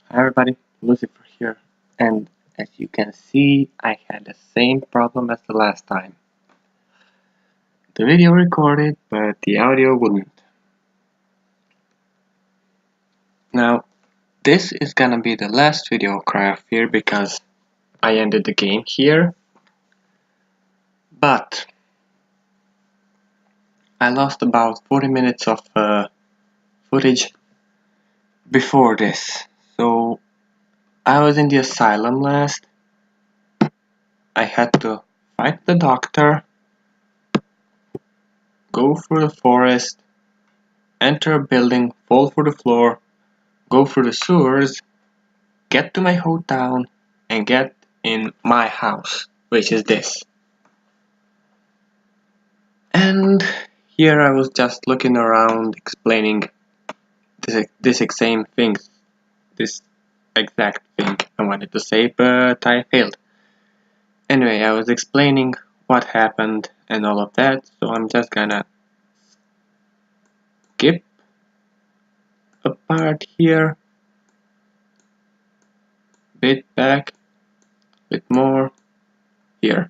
Hi everybody, Lucifer here, and as you can see, I had the same problem as the last time. The video recorded, but the audio wouldn't. Now, this is gonna be the last video of Cry of Fear because I ended the game here, but I lost about 40 minutes of footage before this. So, I was in the asylum last. I had to fight the doctor, go through the forest, enter a building, fall through the floor, go through the sewers, get to my hometown, and get in my house, which is this. And here I was just looking around explaining this exact thing, this exact thing I wanted to say, but I failed. Anyway, I was explaining what happened and all of that, so I'm just gonna skip a part here, bit back, bit more, here.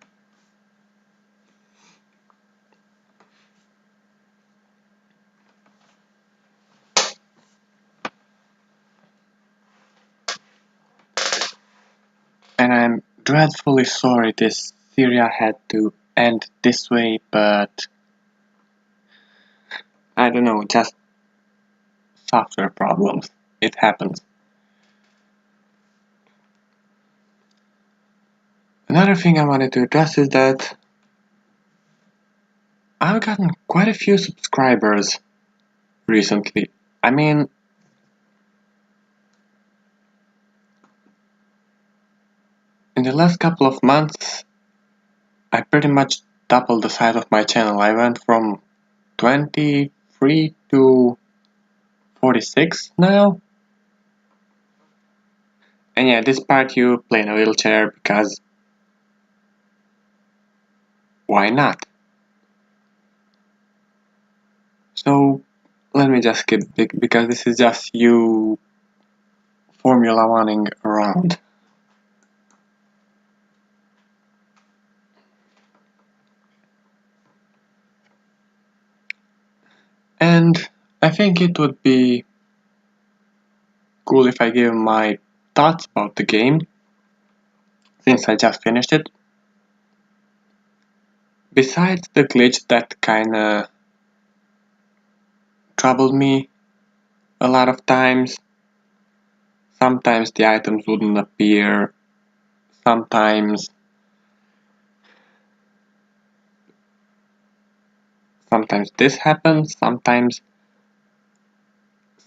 And I'm dreadfully sorry this Syria had to end this way, but I don't know, just software problems. It happens. Another thing I wanted to address is that I've gotten quite a few subscribers recently. I mean, in the last couple of months, I pretty much doubled the size of my channel. I went from 23 to 46 now. And yeah, this part you play in a wheelchair because why not? So let me just skip because this is just you Formula One-ing around. And I think it would be cool if I give my thoughts about the game, since I just finished it. Besides the glitch that kinda troubled me a lot of times, sometimes the items wouldn't appear, sometimes this happens, sometimes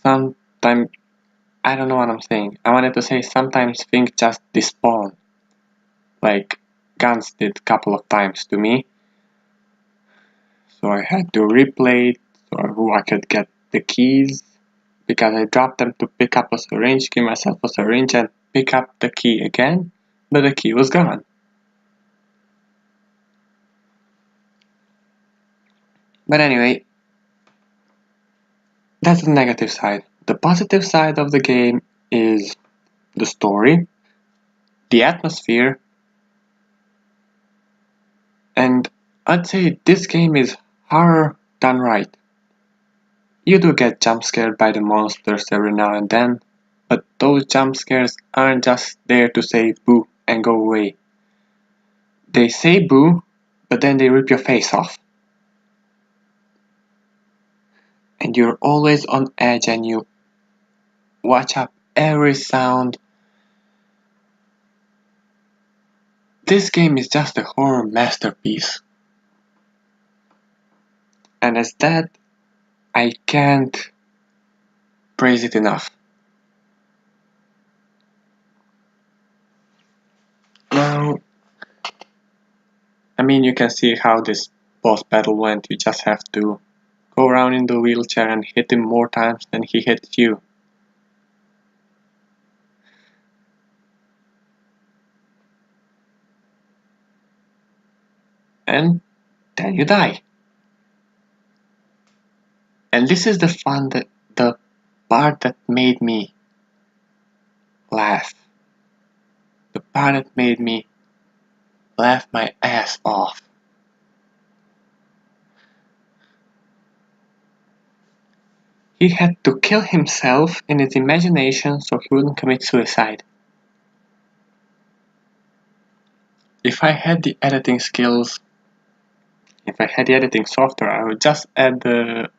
I don't know what I'm saying. I wanted to say sometimes things just despawn, like guns did a couple of times to me. So I had to replay it so I could get the keys, because I dropped them to pick up a syringe, give myself a syringe and pick up the key again, but the key was gone. But anyway, that's the negative side. The positive side of the game is the story, the atmosphere, and I'd say this game is horror done right. You do get jump scared by the monsters every now and then, but those jump scares aren't just there to say boo and go away. They say boo, but then they rip your face off. And you're always on edge and you watch up every sound. This game is just a horror masterpiece. And as that, I can't praise it enough. Now, I mean, you can see how this boss battle went. You just have to go around in the wheelchair and hit him more times than he hits you. And then you die. And this is the part that made me laugh. The part that made me laugh my ass off. He had to kill himself in his imagination so he wouldn't commit suicide. If I had the editing skills, if I had the editing software, I would just add the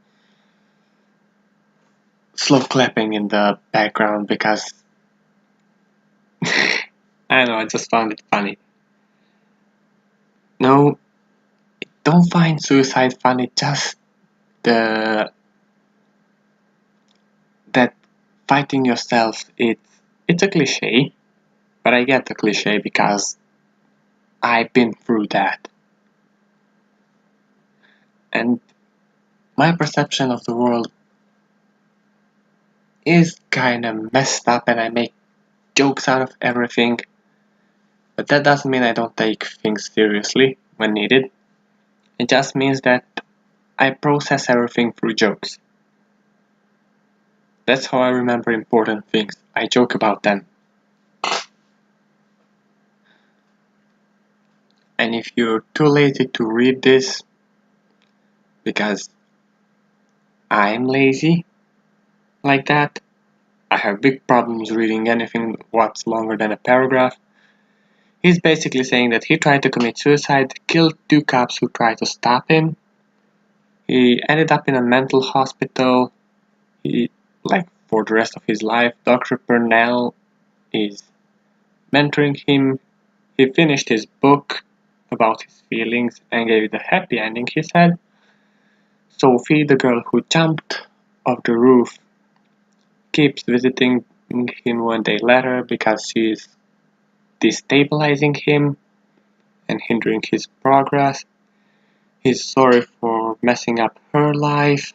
slow clapping in the background because I don't know, I just found it funny. No, don't find suicide funny, just the that fighting yourself, it's a cliche, but I get the cliche because I've been through that. And my perception of the world is kinda messed up and I make jokes out of everything, but that doesn't mean I don't take things seriously when needed. It just means that I process everything through jokes. That's how I remember important things. I joke about them. And if you're too lazy to read this, because I'm lazy like that, I have big problems reading anything what's longer than a paragraph. He's basically saying that he tried to commit suicide, killed two cops who tried to stop him. He ended up in a mental hospital. For the rest of his life, Dr. Purnell is mentoring him. He finished his book about his feelings and gave it a happy ending, he said. Sophie, the girl who jumped off the roof, keeps visiting him one day later because she's destabilizing him and hindering his progress. He's sorry for messing up her life.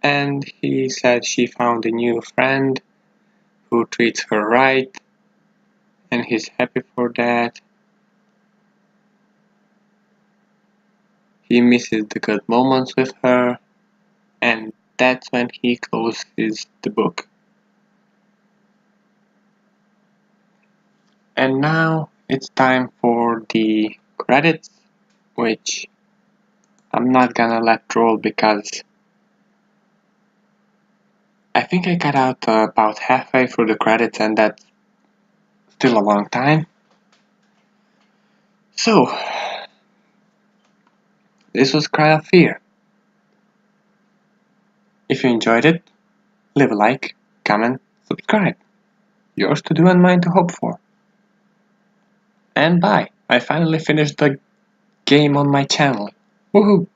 And he said she found a new friend who treats her right, and he's happy for that. He misses the good moments with her, and that's when he closes the book. And now it's time for the credits, which I'm not gonna let roll because I think I got out about halfway through the credits, and that's still a long time. So, this was Cry of Fear. If you enjoyed it, leave a like, comment, subscribe. Yours to do and mine to hope for. And bye! I finally finished the game on my channel. Woohoo!